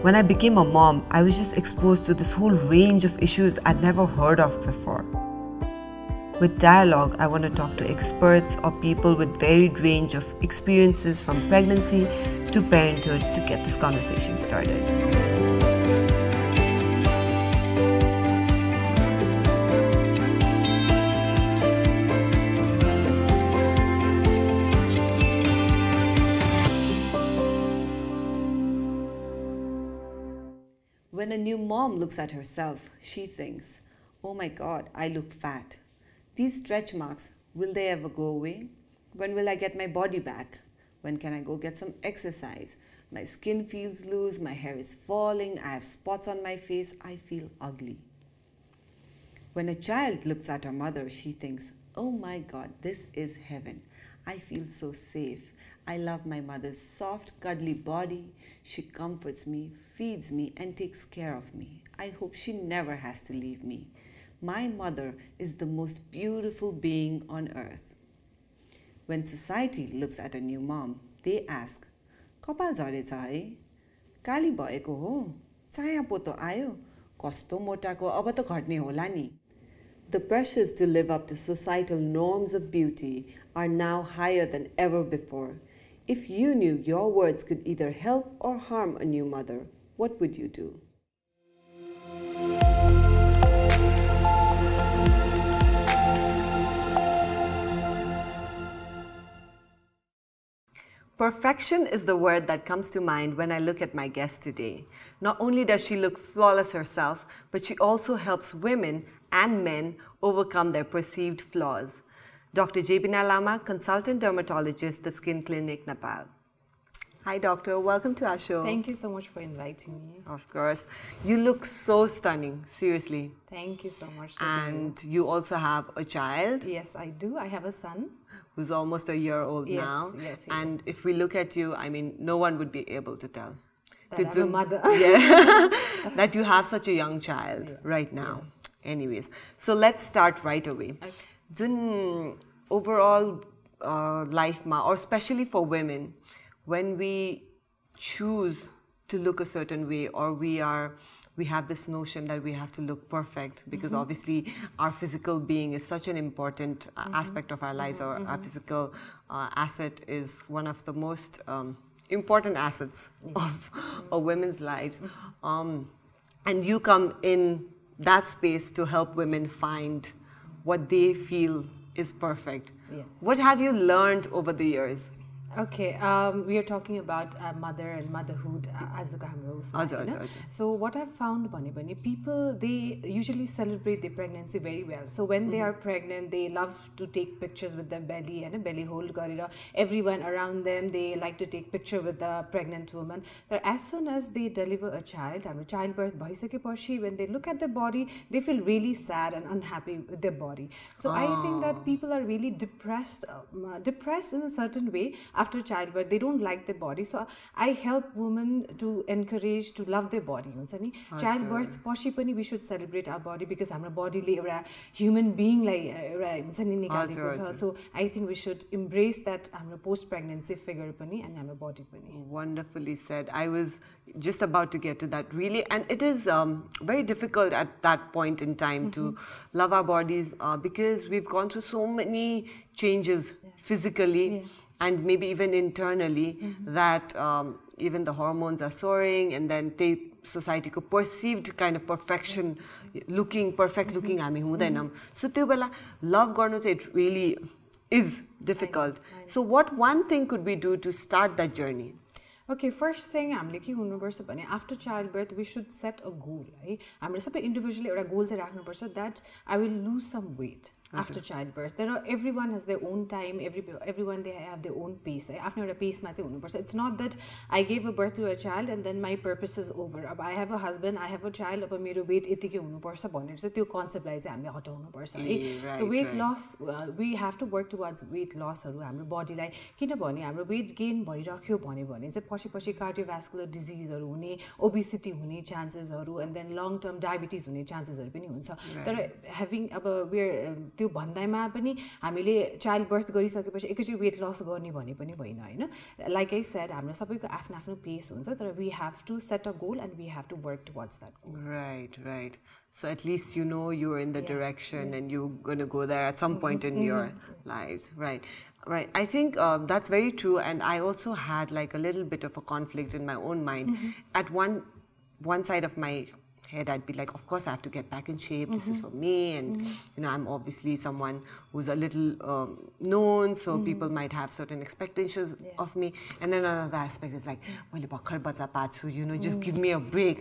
When I became a mom, I was just exposed to this whole range of issues I'd never heard of before. With Dialogue, I want to talk to experts or people with varied range of experiences from pregnancy to parenthood to get this conversation started. When a new mom looks at herself, she thinks, "Oh my God, I look fat. These stretch marks, will they ever go away? When will I get my body back? When can I go get some exercise? My skin feels loose, my hair is falling, I have spots on my face, I feel ugly." When a child looks at her mother, she thinks, "Oh my God, this is heaven. I feel so safe. I love my mother's soft, cuddly body. She comforts me, feeds me, and takes care of me. I hope she never has to leave me. My mother is the most beautiful being on earth." When society looks at a new mom, they ask, "Kapal jharecha hai? Kali bhayeko ho? Chaya poto ayo? Kasto motako aba ta ghatne hola ni?" The pressures to live up to societal norms of beauty are now higher than ever before. If you knew your words could either help or harm a new mother, what would you do? Perfection is the word that comes to mind when I look at my guest today. Not only does she look flawless herself, but she also helps women and men overcome their perceived flaws. Dr. Jebina Lama, consultant dermatologist, The Skin Clinic, Nepal. Hi, doctor. Welcome to our show. Thank you so much for inviting me. Of course. You look so stunning, seriously. Thank you so much. And you also have a child. Yes, I do. I have a son. Who's almost a year old now. Yes, and if we look at you, I mean, no one would be able to tell. That I'm a mother. Yeah, that you have such a young child right now. Yes. Anyways, so let's start right away. Okay. Jun overall life ma, or especially for women, when we choose to look a certain way, or we have this notion that we have to look perfect, because obviously our physical being is such an important aspect of our lives, or our physical asset is one of the most important assets of a women's lives. And you come in that space to help women find what they feel is perfect. Yes. What have you learned over the years? Okay, we are talking about mother and motherhood as a hamro. So what I've found, people, they usually celebrate their pregnancy very well. So when they are pregnant, they love to take pictures with their belly and a belly hold. Everyone around them, they like to take picture with the pregnant woman. So as soon as they deliver a child, childbirth, when they look at their body, they feel really sad and unhappy with their body. So I think that people are really depressed in a certain way after childbirth. They don't like their body. So I help women to encourage to love their body. Childbirth, we should celebrate our body, because our body is a human being. So I think we should embrace that post-pregnancy figure and our body. Wonderfully said. I was just about to get to that, really. And it is very difficult at that point in time to love our bodies, because we've gone through so many changes physically and maybe even internally, that even the hormones are soaring, and then society ko perceived kind of perfection, perfect looking हामी हुँदैनौं. So त्यो बेला love गर्नु चाहिँ it really is difficult. I know. So what one thing could we do to start that journey? Okay, first thing, after childbirth, we should set a goal. Individually, a goal that I will lose some weight. After childbirth, everyone has their own time. Everyone, they have their own pace. After a pace, it's not that I gave a birth to a child and then my purpose is over. I have a husband, I have a child. So concept so weight loss, we have to work towards weight loss. Our body like our weight gain cardiovascular disease, obesity chances, and then long-term diabetes chances. Having we're त्यो भन्दैमा पनि हामीले child birth गरिसकेपछि एकैचोटि weight loss गर्ने भने पनि होइन हैन लाइक आई सेड हाम्रो सबैको आफ्नो आफ्नो पेस हुन्छ तर we have to set a goal and we have to work towards that goal right so at least you know you're in the direction and you're going to go there at some point in your lives right I think that's very true and I also had like a little bit of a conflict in my own mind at one side of my head I'd be like of course I have to get back in shape this is for me and you know I'm obviously someone who's a little known so people might have certain expectations of me and then another aspect is like well bhakhar bacha pachu you know just give me a break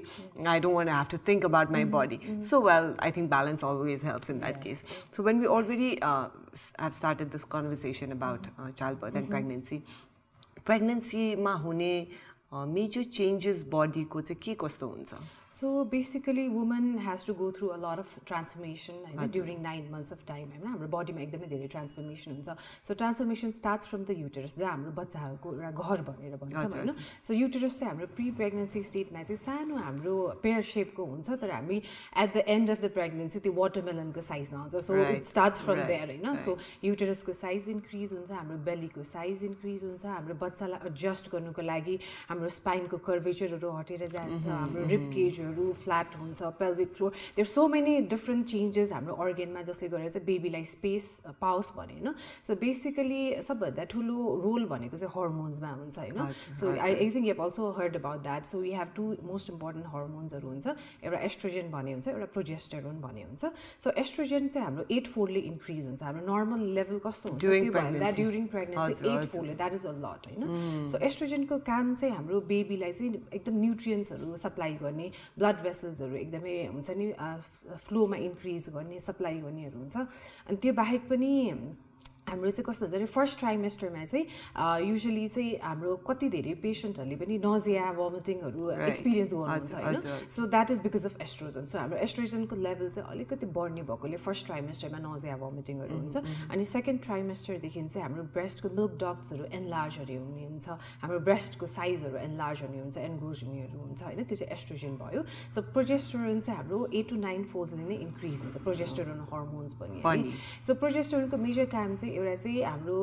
I don't want to have to think about my body so well I think balance always helps in that case so when we already have started this conversation about childbirth and pregnancy ma hune major changes body ko chai ke kasto huncha So basically, woman has to go through a lot of transformation during 9 months of time. Our body ma ekdamai धेरै transformation huncha. So transformation starts from the uterus. जहाँ हाम्रो बच्चाहरुको एउटा घर बनेर भन्छौं हैन. So uterus चाहिँ हाम्रो pre-pregnancy state मा चाहिँ सानो हाम्रो pear shape को हुन्छ तर हामी at the end of the pregnancy त्यो watermelon को size मा हुन्छ. So it starts from there हैन. So uterus को size increase हुन्छ, हाम्रो belly को size increase हुन्छ, हाम्रो बच्चालाई adjust गर्नको लागि हाम्रो spine को curvature हरु हटेर जान्छ, हाम्रो rib cage flat हुन्छ pelvic floor there are so many different changes हाम्रो organ मा जसले गरेर चाहिँ बेबी लाई स्पेस पाओस् भने हैन so basically सबभन्दा ठुलो रोल भनेको चाहिँ hormones मा हुन्छ हैन so I think you have also heard about that so we have two most important hormones हरु हुन्छ एउटा estrogen भन्ने हुन्छ एउटा progesterone भन्ने हुन्छ so estrogen चाहिँ हाम्रो 8-fold ले increase हुन्छ हाम्रो normal level कस्तो हुन्छ त्यो भन्दा during pregnancy 8-fold that is a lot हैन so estrogen को काम चाहिँ हाम्रो बेबी लाई चाहिँ एकदम न्यूट्रिएन्ट्स हरु सप्लाई गर्ने blood vessels हरु एकदमै हुन्छ नि फ्लो मा इन्क्रीज गर्ने सप्लाई गर्नेहरु हुन्छ अनि त्यो बाहेक पनि हाम्रो चाहिँ कस्तो हुन्छ फर्स्ट ट्राइमेस्टरमा चाहिँ युजुअली चाहिँ हाम्रो कति धेरै पेशेन्टहरुले पनि नजिया भमिटिङहरु एक्सपीरियन्स गर्नुहुन्छ हैन so that is because of estrogen so हाम्रो एस्ट्रोजनको लेभल चाहिँ अलिकति बढ्ने भएकोले फर्स्ट ट्राइमेस्टरमा नजिया भमिटिङहरु हुन्छ अनि सेकेन्ड ट्राइमेस्टर देखि चाहिँ हाम्रो ब्रेस्टको मिल्क डक्ट्सहरु एनलार्ज हुने हुन्छ हाम्रो ब्रेस्टको साइजहरु एनलार्ज हुने हुन्छ एनग्रोज हुनेहरु हुन्छ हैन त्यो चाहिँ एस्ट्रोजन भयो सो प्रोजेस्टेरोन चाहिँ हाम्रो 8 to 9 फोल्ड नै इन्क्रीज हुन्छ प्रोजेस्टेरोन हार्मोन्स पनि सो प्रोजेस्टेरोनको मेजर काम चाहिँ एउटा चाहिँ हाम्रो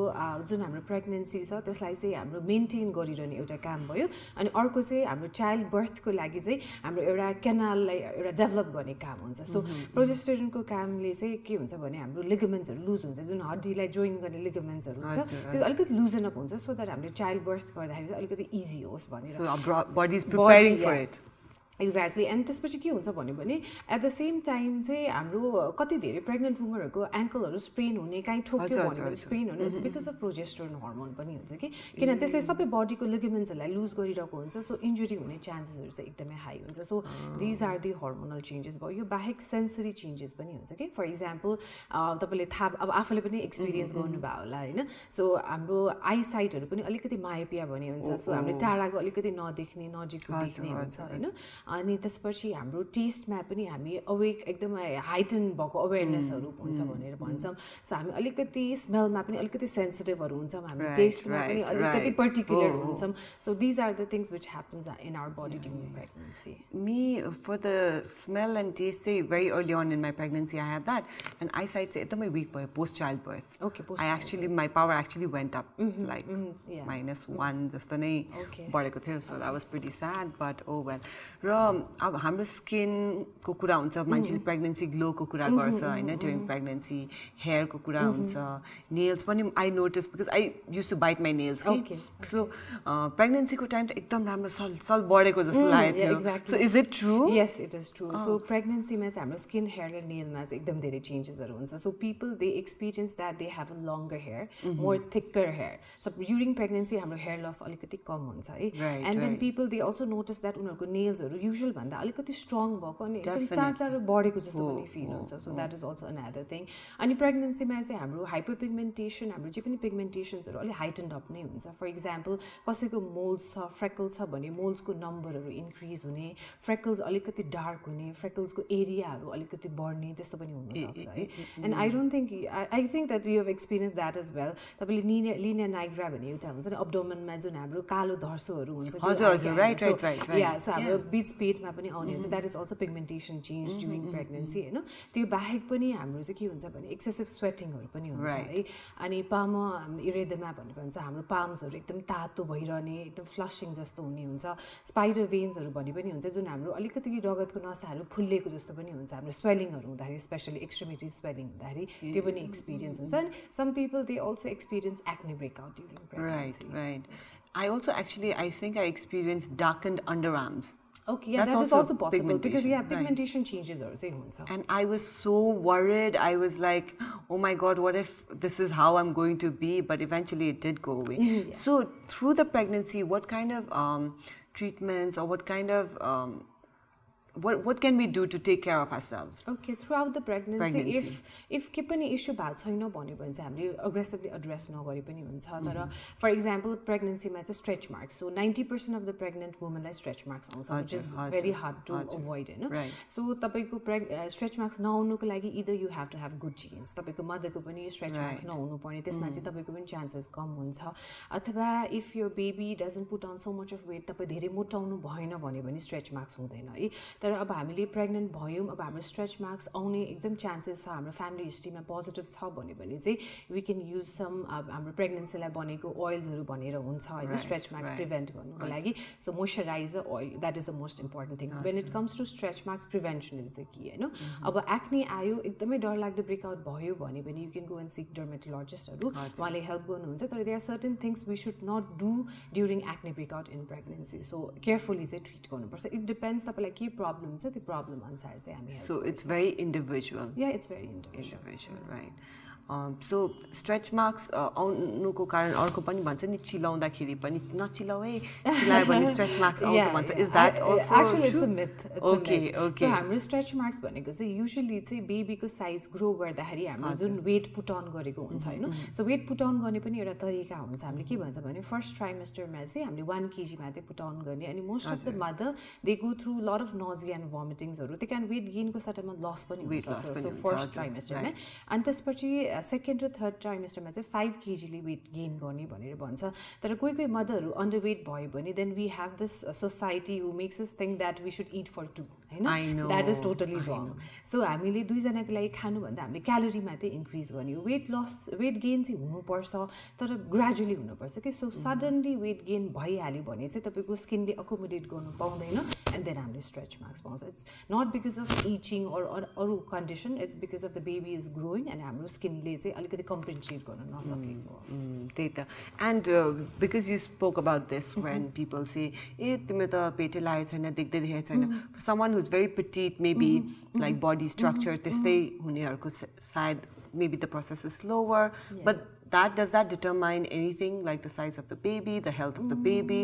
जुन हाम्रो प्रेग्नेन्सी छ त्यसलाई चाहिँ हाम्रो मेन्टेन गरिरहने एउटा काम भयो अनि अर्को चाहिँ हाम्रो चाइल्ड बर्थको लागि चाहिँ हाम्रो एउटा केनाललाई एउटा डेभलप गर्ने काम हुन्छ सो प्रोजेस्टेरोनको कामले चाहिँ के हुन्छ भने हाम्रो लिगामेन्ट्सहरु लुज हुन्छ जुन हड्डीलाई जोइन गर्ने लिगामेन्ट्सहरु हुन्छ त्यो अलिकति लुजन अप हुन्छ सो दैट हामीले चाइल्ड बर्थ गर्दाखेरि चाहिँ अलिकति इजी होस् भनेर so body is preparing for it exactly and त्यसपछि के हुन्छ भने एट द सेम टाइम चाहिँ हाम्रो कति धेरै प्रेग्नेन्ट वुमनहरुको एङ्कलहरु स्प्रेन हुने काहीँ ठोक्यो भने स्प्रेन हुने it's because of progesterone hormone पनि हुन्छ कि किन त्यसले सबै बडीको लिगामेन्ट्सहरुलाई लुज गरिरहेको हुन्छ सो इन्जुरी हुने चान्सेसहरु चाहिँ एकदमै हाई हुन्छ so these are the hormonal changes भयो यो बाहेक सेन्सरी चेन्जेस पनि हुन्छ कि फर इक्जाम्पल तपाईले थाहा अब आफूले पनि एक्सपिरियन्स गर्नुभयो होला हैन सो हाम्रो आई साइटहरु पनि अलिकति मायोपिया भन्ने हुन्छ सो हामीले टाढाको अलिकति नदेख्ने नजिकको देख्ने हुन्छ हैन अनि त्यसपछि हाम्रो टेस्टमा पनि हामी अवेक एकदमै हाइटन भएको अवेयरनेसहरु हुन्छ भनेर भन्छौं सो हामी अलिकति स्मेलमा पनि अलिकति सेन्सिटिभहरु हुन्छौं हामी टेस्टमा पनि अलिकति पर्टिकुलर हुन्छौं so this are the things which happens in our body during pregnancy me for the smell and taste say very early on in my pregnancy I had that and eyesight say एकदमै weak भयो post childbirth I actually my power actually went up like -1 जस्तो नै बढेको थियो so that was pretty sad but oh well र अब हाम्रो skin को कुरा हुन्छ मान्छेले प्रेग्नेन्सी ग्लो को कुरा गर्छ हैन ड्युरिङ प्रेग्नेन्सी हेयर को कुरा हुन्छ नेल्स पनि I notice because I used to bite my nails कि सो प्रेग्नेन्सी को टाइम त एकदम राम्रो सल बढेको जस्तो लागेको थियो so is it true yes it is true so प्रेग्नेन्सीमा चाहिँ हाम्रो स्किन हेयर र नेलमा चाहिँ एकदम धेरै चेन्जेसहरु हुन्छ so people they experience that they have a longer hair more thicker hair so during pregnancy हाम्रो हेयर लस अलिकति कम हुन्छ है and then people they also notice that उनीहरुको नेल्सहरु युजुअल भन्दा अलिकति स्ट्रङ भएको अनि एकदम चाँडो बढेको जस्तो पनि फिल हुन्छ so that is also another thing अनि प्रेग्नेन्सीमा चाहिँ हाम्रो हाइपरपिगमेन्टेसन हाम्रो जे पनि पिगमेन्टेसन्सहरु अलि हाइटन्ड अप नै हुन्छ फर इक्जाम्पल कसैको मोल्स छ फ्रेकल्स छ भने मोल्सको नम्बरहरु इन्क्रिज हुने फ्रेकल्स अलिकति डार्क हुने फ्रेकल्सको एरियाहरु अलिकति बढ्ने त्यस्तो पनि हुन सक्छ है and I don't think I think that you have experience that as well तपाईले लिनियर नाइग्रा भन्ने एउटा हुन्छ नि अब्डोमेनमा जुन हाम्रो कालो धर्सोहरु हुन्छ हजुर हजुर राइट या सो हाम्रो बीच bleeds पेटमा पनि आउने हुन्छ that is also pigmentation change during pregnancy हैन त्यो बाहेक पनि हाम्रो चाहिँ के हुन्छ भने excessive sweating हरु पनि हुन्छ है अनि palm erythema भनेको हुन्छ हाम्रो palms हरु एकदम तातो भइरहने एकदम flushing जस्तो हुने हुन्छ spider veins हरु भन्ने पनि हुन्छ जुन हाम्रो अलिकति रगतको नसाहरु फुल्लेको जस्तो पनि हुन्छ हाम्रो swelling हरु हुँदाखेरि especially extremity swelling हुँदाखेरि त्यो पनि experience हुन्छ and some people they also experience acne breakout during pregnancy. Right. I also actually, I think I experienced darkened underarms. Okay, yeah, that is also possible because pigmentation changes also. And I was so worried. I was like, oh my God, what if this is how I'm going to be? But eventually it did go away. So through the pregnancy, what kind of treatments or what kind of what can we do to take care of ourselves? Okay, throughout the pregnancy. if के पनि issue भएको छैन भन्यो भने चाहिँ हामीले aggressively address नगरे पनि हुन्छ तर for example pregnancy मा चाहिँ stretch marks so 90% of the pregnant women लाई stretch marks आउँछ which is very hard to avoid हैन so तपाईको stretch marks नआउनुको लागि either you have to have good genes तपाईको मदरको पनि stretch marks नहुनु पर्ने त्यसमा चाहिँ तपाईको पनि chances कम हुन्छ अथवा if your baby doesn't put on so much of weight तपाई धेरै मोटाउनु भएन भन्यो भने stretch marks हुँदैन है तर अब हामीले प्रेग्नेन्ट भयौं अब हाम्रो स्ट्रेच मार्क्स आउने एकदम चान्सेस छ हाम्रो फ्यामिली हिस्ट्रीमा पोजिटिभ छ भने चाहिँ वी क्यान युज सम हाम्रो प्रेग्नेन्सीलाई बनेको ओइल्सहरु भनेर हुन्छ हैन स्ट्रेच मार्क्स प्रिभेन्ट गर्नको लागि so moisturiser oil that is the most important thing when it comes to stretch marks prevention is the key हैन अब एक्ने आयो एकदमै डरलाग्दो ब्रेकआउट भयो भने पनि you can go and seek डर्मेटोलोजिस्टहरु उहाँले हेल्प गर्नुहुन्छ तर there are certain things we should not do during acne breakout in pregnancy so carefully चाहिँ ट्रिट गर्नुपर्छ इट डिपेन्ड्स तपाईलाई के प्रब्लम छ त्यो प्रब्लम अनुसार चाहिँ हामी So it's very individual. Yeah, it's very individual. Right. So stretch marks आउनुको कारण अर्को पनि भन्छ नि चिलाउँदाखेरि पनि नचिलाउ है चिलायो भने stretch marks आउँछ भन्छ is that also actually it's a myth okay so हाम्रो stretch marks भनेको चाहिँ usually चाहिँ बेबीको साइज ग्रो गर्दाखेरि हाम्रो जुन वेट पुट अन गरेको हुन्छ हैन सो वेट पुट अन गर्ने पनि एउटा तरिका हुन्छ हामीले के भन्छ भने फर्स्ट ट्राइमेस्टरमा चाहिँ हामीले 1 kg माथि पुट अन गर्ने अनि most of the mother they go through lot of nausea and भोमिटिङ्सहरु दे क्यान वेट गेनको सट्टामा लस पनि हुन्छ सो फर्स्ट ट्राइमेस्टरमा अनि त्यसपछि सेकेन्ड र थर्ड ट्राइमेस्टरमा चाहिँ 5 kg ले वेट गेन गर्ने भनेर भन्छ तर कोही कोही मदरहरु अन्डर वेट भयो भने then we have this society who makes us think that we should eat for 2 हैन that is totally wrong so हामीले दुई जनाको लागि खानु भन्दा हामीले क्यालोरी मात्रै इन्क्रिज गर्ने वेट लस वेट गेन चाहिँ हुनुपर्छ तर ग्रेजुअली हुनुपर्छ के सो सडनली वेट गेन भइहाल्यो भने चाहिँ तपाईको स्किनले अकोमोडेट गर्नु पाउँदैन एन्ड देन हामीले स्ट्रेच मार्क्स पाउँछ it's not because of itching or अरु condition it's because of the baby is growing and हाम्रो स्किनले चाहिँ अलिकति कम्पेन्सेट गर्न नसकेको त्यही त and because you spoke about this when people say a तिम्रो त पेटै लागेको छैन देख्दै देखेको छैन someone who's very petite maybe like body structure त्यस्तै हुनेहरुको सायद maybe the process is slower but does that determine anything like the size of the baby, the health of the baby,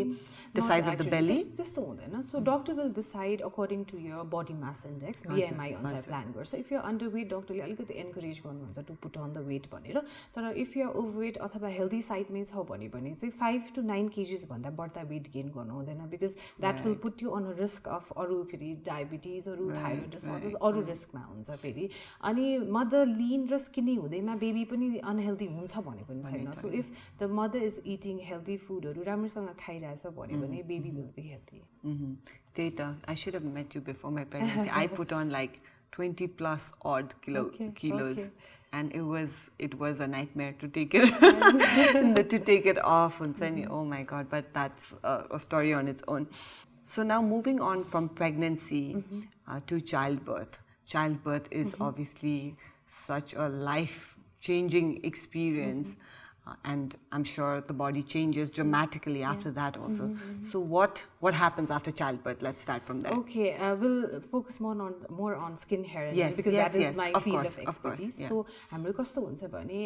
the size of the belly? Just so doctor will decide according to your body mass index, BMI अनुसार plan गर्छ. So if you're underweight, doctor ले अलिकति encourage गर्नुहुन्छ to put on the weight भनेर. तर if you're overweight अथवा healthy side मै छ भने चाहिँ 5 to 9 kgs भन्दा बढ्ता weight gain गर्नु हुँदैन because that will put you on a risk of अरु फेरि diabetes अरु thyroid disorders अरु risk मा हुन्छ फेरि. अनि mother lean र skinny हुँदैमा baby पनि unhealthy हुन्छ so if the mother is eating healthy food or राम्रोसँग खाइरहेछ भने baby will be healthy. Teta, I should have met you before my pregnancy. I put on like 20 plus odd kilos and it was a nightmare to take it to take it off and saying oh my god, but that's a story on its own. So now moving on from pregnancy to childbirth. Childbirth is obviously such a life changing experience and I'm sure the body changes dramatically after that also. So what happens after childbirth? Let's start from there. Okay, we'll focus more on skin, hair and nail because that is my field of expertise. So हाम्रो कस्तो हुन्छ भने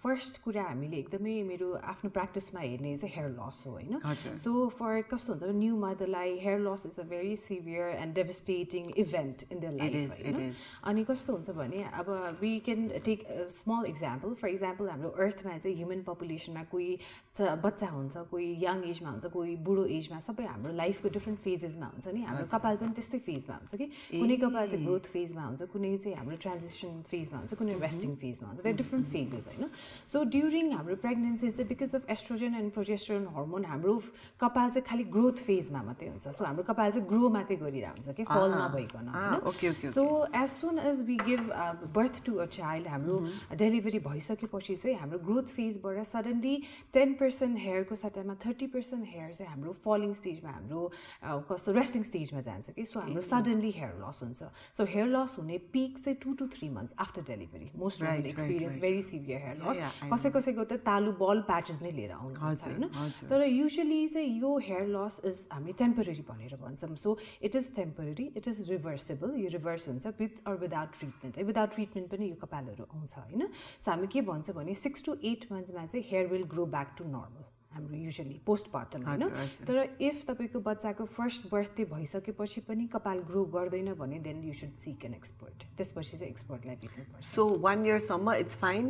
first कुरा हामीले एकदमै मेरो आफ्नो प्र्याक्टिसमा हेर्ने चाहिँ हेयर लस हो हैन सो फर कस्तो हुन्छ न्यू मदरलाई hair loss is a very severe and devastating event in their life हैन अनि कस्तो हुन्छ भने अब we can take a small example for example हाम्रो अर्थमा चाहिँ ह्युमन पपुलेसनमा कोही बच्चा हुन्छ कोही यङ एजमा हुन्छ कोही बुढो एजमा सबै हाम्रो लाइफको डिफ्रेन्ट फेजेसमा हुन्छ नि हाम्रो कपाल पनि त्यस्तै फेजमा हुन्छ कि कुनै कपाल चाहिँ ग्रोथ फेजमा हुन्छ कुनै चाहिँ हाम्रो ट्रान्जिसन फेजमा हुन्छ कुनै रेस्टिङ फेजमा हुन्छ देयर डिफ्रेन्ट फेजेस हैन सो ड्युरिङ हाम्रो प्रेग्नेन्सी चाहिँ because of estrogen and progesterone hormone हाम्रो कपाल चाहिँ खाली ग्रोथ फेजमा मात्रै हुन्छ सो हाम्रो कपाल चाहिँ ग्रो मात्रै गरिरहेको हुन्छ कि फल नभइकन हैन so as soon as we give birth to a child हाम्रो डेलिभरी भइसकेपछि चाहिँ हाम्रो ग्रोथ फेजबाट सडनली 10% हेयरको सट्टामा 30% हेयर चाहिँ हाम्रो फलिङ स्टेजमा हाम्रो कस्तो रेस्टिङ स्टेजमा जान्छ कि सो हाम्रो सडनली हेयर लस हुन्छ सो हेयर लस हुने पिक चाहिँ 2 to 3 months after delivery most normally experience very severe hair loss कसैको त तालु बल प्याचेस नै लिएर आउनुहुन्छ हैन तर युजुअली चाहिँ यो हेयर लस इज हामी टेम्पररी भनेर भन्छौँ so it is temporary it is reversible यो रिभर्स हुन्छ with or without treatment without treatment पनि यो कपालहरू आउँछ हैन सो हामी के भन्छ भने 6 to 8 monthsमा चाहिँ hair will grow back to normal हाम्रो युजुअली पोस्टपार्टम हैन तर इफ तपाईको बच्चाको फर्स्ट बर्थडे भइसकेपछि पनि कपाल ग्रो गर्दैन भने then you should seek an expert त्यसपछि चाहिँ एक्सपर्टलाई भेट्नुपर्छ सो 1 year सम्म it's fine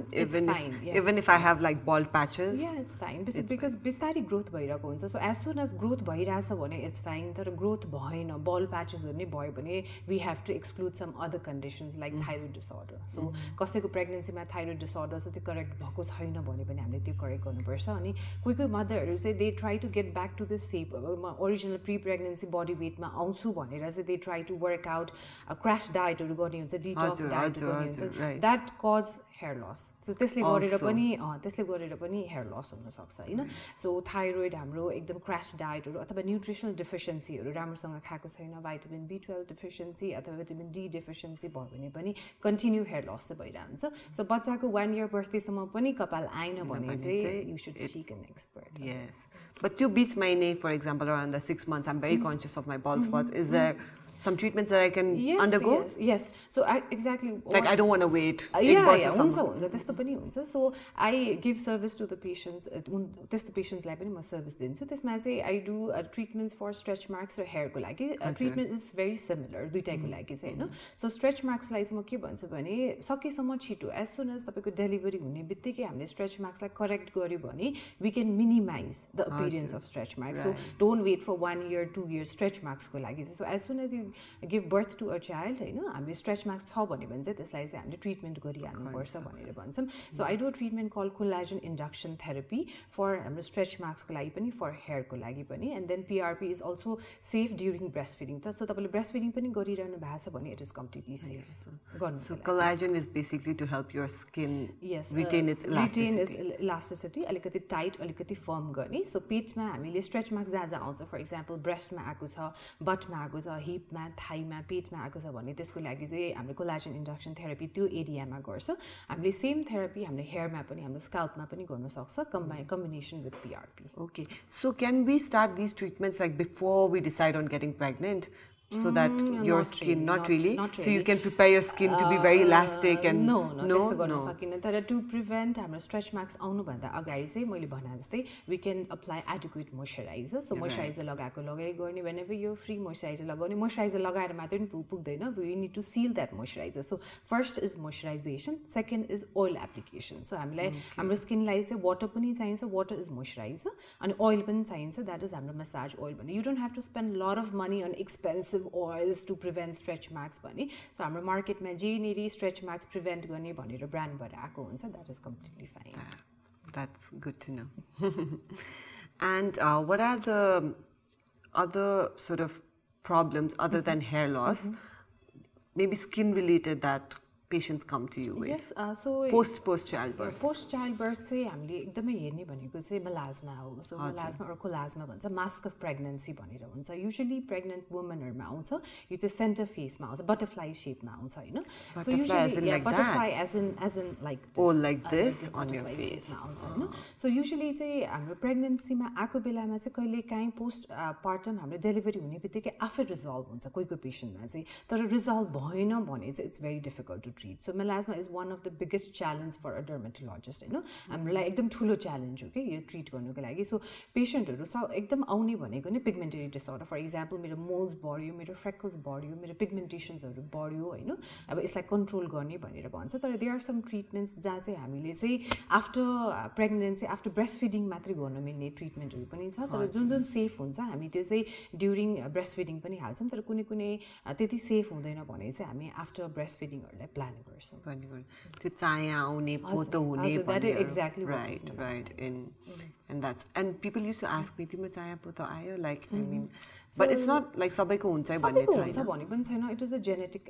even if I have like bald patches या इट्स फाइन बिकज बिस्तारै ग्रोथ भइरहेको हुन्छ so as soon as growth भइरहेछ भने इट्स फाइन तर ग्रोथ भएन बल्ड प्याचेसहरु नै भयो भने we have to exclude some other conditions like thyroid disorder so कसैको प्रेग्नेन्सीमा थाइरोइड डिसअर्डर छ त्यो करेक्ट भएको छैन भने पनि हामीले त्यो करेक्ट गर्नुपर्छ अनि कोही मदरहरू चाहिँ they try to get back to the shape original pre pregnancy body वेटमा आउँछु भनेर चाहिँ they try to work out crash डायटहरू गर्ने हुन्छ डिटक्स डायटहरू गर्ने हुन्छ that cause hair loss so त्यसले गरेर पनि हेयर लस हुनसक्छ होइन सो थाइरोइड हाम्रो एकदम क्रास डायटहरू अथवा न्युट्रिसनल डिफिसियन्सीहरू राम्रोसँग खाएको छैन भाइटामिन B12 डिफिसियन्सी अथवा भिटामिन D डिफिसियन्सी भयो भने पनि कन्टिन्यू हेयर लस चाहिँ भइरहन्छ सो बच्चाको 1 year बर्थडेसम्म पनि कपाल आएन भने चाहिँ you should seek an expert yes but त्यो बिचमा नै for example around the 6 months I'm very conscious of my bald spots is there some treatments that I can undergo? Yes. So exactly. Like I don't want to wait. हुन्छ त्यस्तो पनि हुन्छ so I give service to the patients त्यस्तो पेसेन्ट्सलाई पनि म service दिन्छु त्यसमा चाहिँ I do treatments for stretch marks र हेयरको लागि ट्रिटमेन्ट इज भेरी सिमिलर दुइटैको लागि चाहिँ होइन सो स्ट्रेच मार्क्सलाई चाहिँ म के भन्छु भने सकेसम्म छिटो एज सुन एज तपाईँको डेलिभरी हुने बित्तिकै हामीले स्ट्रेच मार्क्सलाई करेक्ट गर्यो भने we can minimize the appearance of stretch marks so don't wait for 1 year 2 years stretch मार्क्सको लागि चाहिँ so as soon as you give birth to a child होइन हामीले स्ट्रेच मार्क्स छ भने चाहिँ त्यसलाई चाहिँ हामीले ट्रिटमेन्ट गरिहाल्नुपर्छ भनेर भन्छौँ so I do treatment call collagen induction therapy for हाम्रो स्ट्रेच मार्क्सको लागि पनि फर हेयरको लागि पनि and then PRP is also safe during breast feeding त सो तपाईँले ब्रेस्ट फिडिङ पनि गरिरहनु भएको छ भने इट इज कम्प्लिटली सेफ गर्नु so collagen is basically to help your skin retain its elasticity अलिकति टाइट अलिकति फर्म गर्ने सो पेटमा हामीले स्ट्रेच मार्क्स जहाँ जहाँ आउँछ फर इक्जाम्पल ब्रेस्टमा आएको छ बटमा आएको छ हिपमा थाइमा पेटमा आएको छ भने त्यसको लागि चाहिँ हामीले कोलाजन इन्डक्सन थेरापी त्यो एरियामा गर्छ हामीले सेम थेरापी हामीले हेयरमा पनि हाम्रो स्काल्पमा पनि गर्न सक्छ combination with PRP Okay, so can we start these treatments like before we decide on getting pregnant? So that your skin, not really. So you can prepare your skin to be very elastic and no. तर to prevent हाम्रो stretch marks आउनुभन्दा अगाडि चाहिँ मैले भने जस्तै we can apply adequate moisturizer. So moisturizer लगाएको गर्ने whenever you're free moisturizer लगाउने moisturizer लगाएर मात्रै पनि पुग्दैन we need to seal that moisturizer. So first is moisturization, second is oil application. So हामीलाई हाम्रो स्किनलाई चाहिँ वाटर पनि चाहिन्छ water is moisturizer अनि oil पनि चाहिन्छ that is हाम्रो massage oil भन्ने you don't have to spend lot of money on expensive oils to prevent stretch marks पनि so हाम्रो मार्केटमा जेनेरी stretch marks prevent गर्ने भनेर ब्रान्डबाट आएको हुन्छ that is completely fine. That's good to know. And what are the other sort of problems other than hair loss, maybe skin related that patients come to you with? Yes, so post childbirth. Post childbirth चाहिँ हामीले एकदमै हेर्ने भनेको चाहिँ melasma हो. So melasma or colasma भन्छ mask of pregnancy भनेर हुन्छ. Usually pregnant womenहरुमा आउँछ. यो चाहिँ center face मा आउँछ, butterfly shape मा आउँछ हैन. So usually butterfly as in like this. Oh, like this on your face. So usually चाहिँ हाम्रो pregnancy मा आएको बेलामा चाहिँ कहिले काहीँ post partum हाम्रो delivery हुने बित्तिकै आफै resolve हुन्छ कोहीको पेशेन्टमा चाहिँ तर resolve भएन भने चाहिँ it's very difficult to treat. So melasma is one of the biggest challenge for a dermatologist, you know. हामीलाई एकदम ठुलो challenge हो के यो treat गर्नुको लागि. So patientहरु एकदम आउने भनेको नि pigmentary disorder. For example, मेरो moles बढ्यो, मेरो freckles बढ्यो, मेरो pigmentationsहरु बढ्यो, हैन. अब यसलाई control गर्ने भनेर भन्छ. तर there are some treatments जहाँ चाहिँ हामीले चाहिँ after pregnancy, after breastfeeding मात्रै गर्न मिल्ने treatmentहरु पनि छ. तर जुन safe हुन्छ हामी त्यो चाहिँ during breastfeeding पनि हाल्छौं. तर कुनै त्यति safe हुँदैन भने चाहिँ हामी after breastfeeding हरुलाई plan गर्छौं. त्यो चाया आउने पोतो हुने that is exactly right and that's and people used to ask me तिम्रो चाया पोतो आयो like I mean but it's not like सबैको हुन्छ भन्ने छैन. सबैको हुन्छ भन्ने पनि छैन. It is a genetic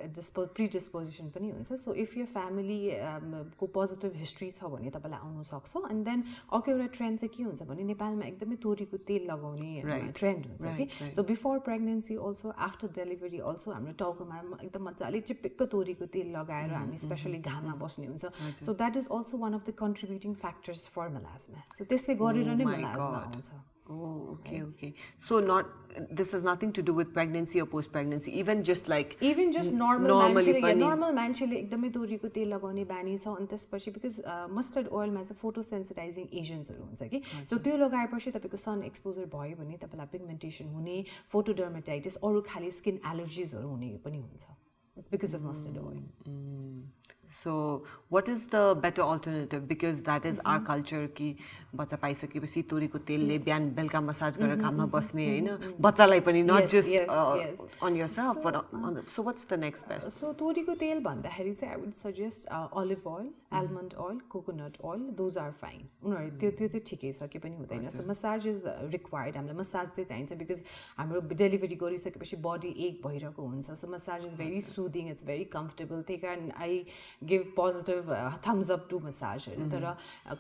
predisposition पनि हुन्छ. So if your family को positive history छ भने तपाईलाई आउन सक्छ. And then अर्को एउटा ट्रेन्ड चाहिँ के हुन्छ भने नेपालमा एकदमै तोरीको तेल लगाउने ट्रेन्ड हुन्छ के. So before pregnancy also, after delivery also हाम्रो टाउकोमा एकदम मजाले चिपिक्क तोरीको तेल लगाएर हामी स्पेशली घाममा बस्ने हुन्छ. So that is also one of the contributing factors for melasma. So त्यसले गरेर नै melasma आउँछ. Oh, okay. So this has nothing to do with pregnancy or post-pregnancy, even just normal मान्छेले एकदमै तोरीको तेल लगाउने बानी छ. अनि त्यसपछि because mustard oil मा चाहिँ photosensitizing agents हरु हुन्छ कि. So त्यो लगाएपछि तपाईको sun exposure भयो भने तपाईलाई pigmentation हुने, photodermatitis, अरु खाली skin allergies हरु हुने पनि हुन्छ. It's because of mustard oil. So what is the better alternative, because that is our culture कि बच्चा पाइसकेपछि तोरीको तेलले बिहान बेलुका मसाज गरेर काममा बस्ने हैन, बच्चालाई पनि not just on yourself but on so what's the next best? So तोरीको तेल भन्दाखेरि चाहिँ I would suggest olive oil, almond oil, coconut oil, those are fine. उनीहरु त्यो चाहिँ ठिकै छ, के पनि हुँदैन. So massage is required. हामीलाई massage चाहिँ चाहिन्छ because हाम्रो delivery गरिसकेपछि body ache भइरहेको हुन्छ. So massage is very soothing, it's very comfortable. त्यही कारण I give positive thumbs up to massage. तर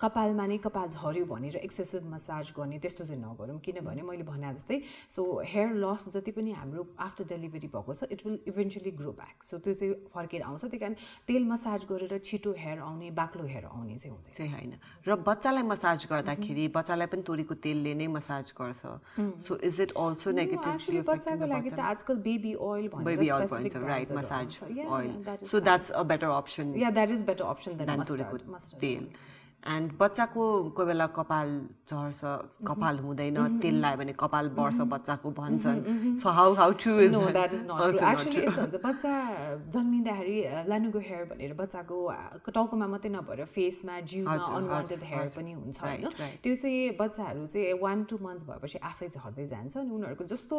कपालमा नै कपाल झर्यो भनेर excessive massage गर्ने त्यस्तो चाहिँ नगरौँ. किनभने मैले भने जस्तै so hair loss जति पनि हाम्रो after delivery भएको छ, it will eventually grow back. So त्यो चाहिँ फर्केर आउँछ. त्यही कारण तेल मसाज गरेर छिटो हेयर आउने, बाक्लो हेयर आउने चाहिँ हुँदैन. चाहिँ हैन. र बच्चालाई मसाज गर्दाखेरि बच्चालाई पनि तोरीको तेलले नै मसाज गर्छ. So is it also negatively affecting the bच्चाको लागि त आजकल baby oil भनेर specific right massage oil. So that's a better option. Yeah, that is better option than mustard तेल. And बच्चाको कोही बेला कपाल झर्छ, कपाल हुँदैन, तेल लायो भने कपाल बढ्छ बच्चाको भन्छन्. So how true is that? No, that is not true. Actually यस्तो हुन्छ, बच्चा जन्मिँदाखेरि लानुको हेयर भनेर बच्चाको टाउकोमा मात्रै नभएर फेसमा, जिउमा अनवान्टेड हेयर पनि हुन्छ हैन. त्यो चाहिँ बच्चाहरु चाहिँ 1-2 months भएपछि आफै झर्दै जान्छ. अनि उनीहरुको जस्तो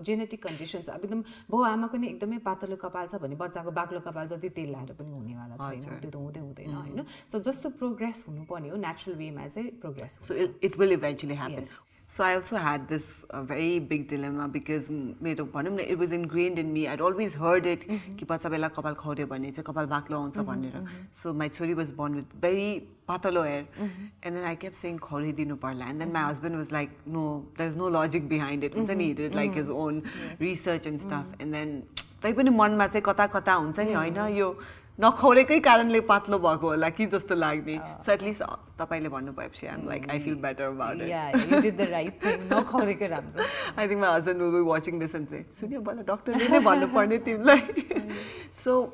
जेनेटिक कन्डिसन्स अब एकदम बाउ आमाको नि एकदमै पातलो कपाल छ भने बच्चाको बाक्लो कपाल जति तेल लाएर पनि हुनेवाला छैन. त्यो त हुँदैन हैन. So जस्तो प्रोग्रेस हुनु natural way मा चाहिँ progress. So it will eventually happen. Yes. So I also had this very big dilemma because it was ingrained in me. I'd always heard it कि बच्चा बेला कपाल खौर्यो भने चाहिँ कपाल बाक्लो आउँछ भनेर. So my छोरी was born with very पातलो hair, and then I kept saying खौरिदिनु पर्ला. And then my husband was like, no, there's no logic behind it. हुन्छ नि, he did like his own research and stuff. And then तै पनि मनमा चाहिँ कता हुन्छ नि हैन, यो नखौरेकै कारणले पातलो भएको होला कि जस्तो लाग्ने. So at least तपाईले भन्नु भएपछि I'm like I feel better about it. Yeah, you did the right thing. नखौरेकै राम्रो. I think my husband will be watching this and say, सुन्यो बल्ल डाक्टरले नै भन्नु पर्ने तिमीलाई. So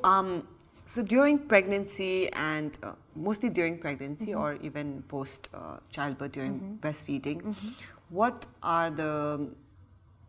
during pregnancy and mostly during pregnancy or even post childbirth during breastfeeding, what are the